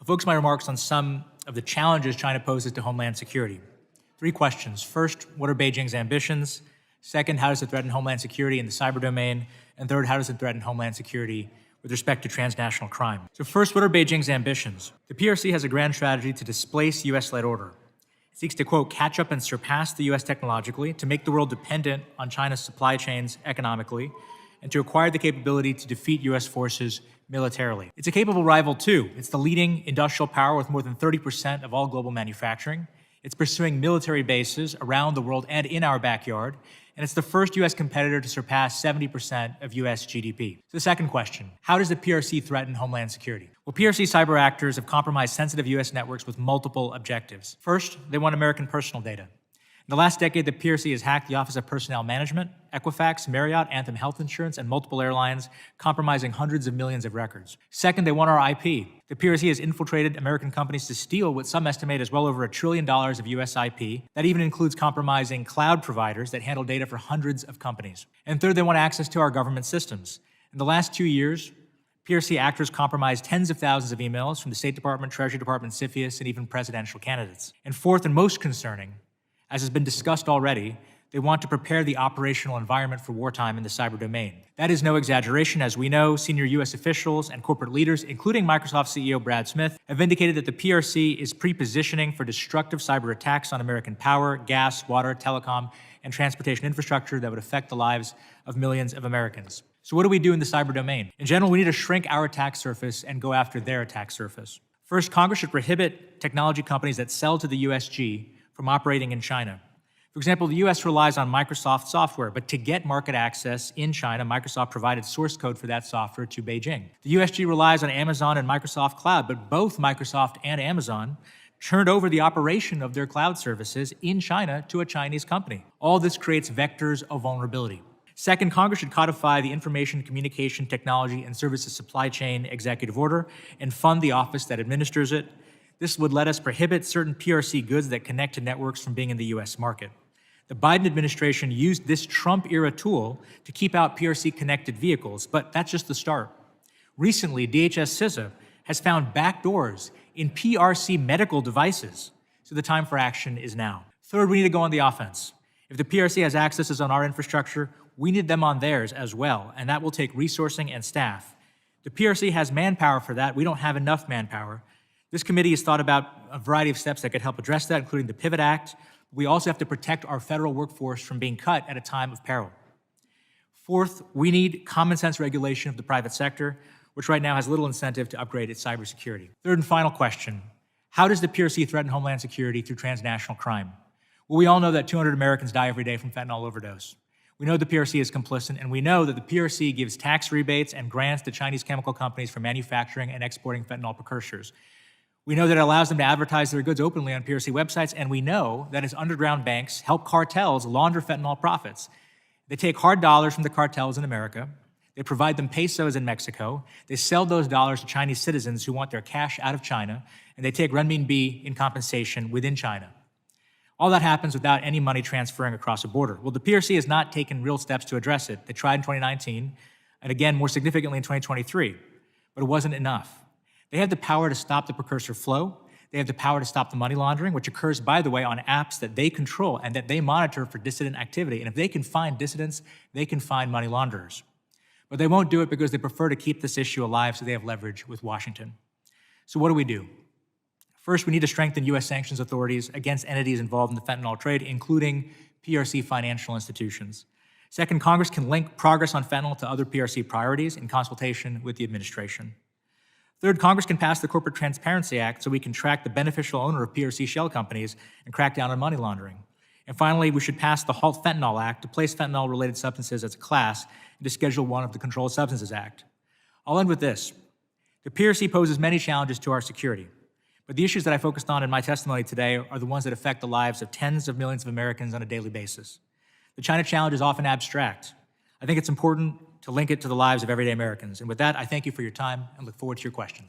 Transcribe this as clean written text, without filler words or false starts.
I'll focus my remarks on some of the challenges China poses to homeland security. 3 questions. First, what are Beijing's ambitions? Second, how does it threaten homeland security in the cyber domain? And third, how does it threaten homeland security with respect to transnational crime? So first, what are Beijing's ambitions? The PRC has a grand strategy to displace US-led order. It seeks to, quote, catch up and surpass the US technologically, to make the world dependent on China's supply chains economically, and to acquire the capability to defeat US forces militarily. It's a capable rival too. It's the leading industrial power with more than 30% of all global manufacturing. It's pursuing military bases around the world and in our backyard. And it's the first US competitor to surpass 70% of US GDP. So the second question, how does the PRC threaten homeland security? Well, PRC cyber actors have compromised sensitive US networks with multiple objectives. First, they want American personal data. In the last decade, the PRC has hacked the Office of Personnel Management, Equifax, Marriott, Anthem Health Insurance, and multiple airlines, compromising hundreds of millions of records. Second, they want our IP. The PRC has infiltrated American companies to steal what some estimate as well over $1 trillion of US IP. That even includes compromising cloud providers that handle data for hundreds of companies. And third, they want access to our government systems. In the last 2 years, PRC actors compromised tens of thousands of emails from the State Department, Treasury Department, CFIUS, and even presidential candidates. And fourth, and most concerning, as has been discussed already, they want to prepare the operational environment for wartime in the cyber domain. That is no exaggeration. As we know, senior US officials and corporate leaders, including Microsoft CEO Brad Smith, have indicated that the PRC is pre-positioning for destructive cyber attacks on American power, gas, water, telecom, and transportation infrastructure that would affect the lives of millions of Americans. So what do we do in the cyber domain? In general, we need to shrink our attack surface and go after their attack surface. First, Congress should prohibit technology companies that sell to the USG from operating in China. For example, the US relies on Microsoft software, but to get market access in China, Microsoft provided source code for that software to Beijing. The USG relies on Amazon and Microsoft Cloud, but both Microsoft and Amazon turned over the operation of their cloud services in China to a Chinese company. All this creates vectors of vulnerability. Second, Congress should codify the Information Communication Technology and Services Supply Chain Executive Order and fund the office that administers it. This would let us prohibit certain PRC goods that connect to networks from being in the US market. The Biden administration used this Trump-era tool to keep out PRC-connected vehicles, but that's just the start. Recently, DHS CISA has found backdoors in PRC medical devices, so the time for action is now. Third, we need to go on the offense. If the PRC has accesses on our infrastructure, we need them on theirs as well, and that will take resourcing and staff. The PRC has manpower for that. We don't have enough manpower. This committee has thought about a variety of steps that could help address that, including the Pivot Act. We also have to protect our federal workforce from being cut at a time of peril. Fourth, we need common sense regulation of the private sector, which right now has little incentive to upgrade its cybersecurity. Third and final question, how does the PRC threaten homeland security through transnational crime? Well, we all know that 200 Americans die every day from fentanyl overdose. We know the PRC is complicit, and we know that the PRC gives tax rebates and grants to Chinese chemical companies for manufacturing and exporting fentanyl precursors. We know that it allows them to advertise their goods openly on PRC websites, and we know that its underground banks help cartels launder fentanyl profits. They take hard dollars from the cartels in America, they provide them pesos in Mexico, they sell those dollars to Chinese citizens who want their cash out of China, and they take renminbi in compensation within China. All that happens without any money transferring across a border. Well, the PRC has not taken real steps to address it. They tried in 2019, and again, more significantly in 2023, but it wasn't enough. They have the power to stop the precursor flow. They have the power to stop the money laundering, which occurs, by the way, on apps that they control and that they monitor for dissident activity. And if they can find dissidents, they can find money launderers. But they won't do it because they prefer to keep this issue alive so they have leverage with Washington. So what do? First, we need to strengthen US sanctions authorities against entities involved in the fentanyl trade, including PRC financial institutions. Second, Congress can link progress on fentanyl to other PRC priorities in consultation with the administration. Third, Congress can pass the Corporate Transparency Act so we can track the beneficial owner of PRC shell companies and crack down on money laundering. And finally, we should pass the Halt Fentanyl Act to place fentanyl-related substances as a class into Schedule I of the Controlled Substances Act. I'll end with this. The PRC poses many challenges to our security, but the issues that I focused on in my testimony today are the ones that affect the lives of tens of millions of Americans on a daily basis. The China challenge is often abstract. I think it's important to link it to the lives of everyday Americans. And with that, I thank you for your time and look forward to your questions.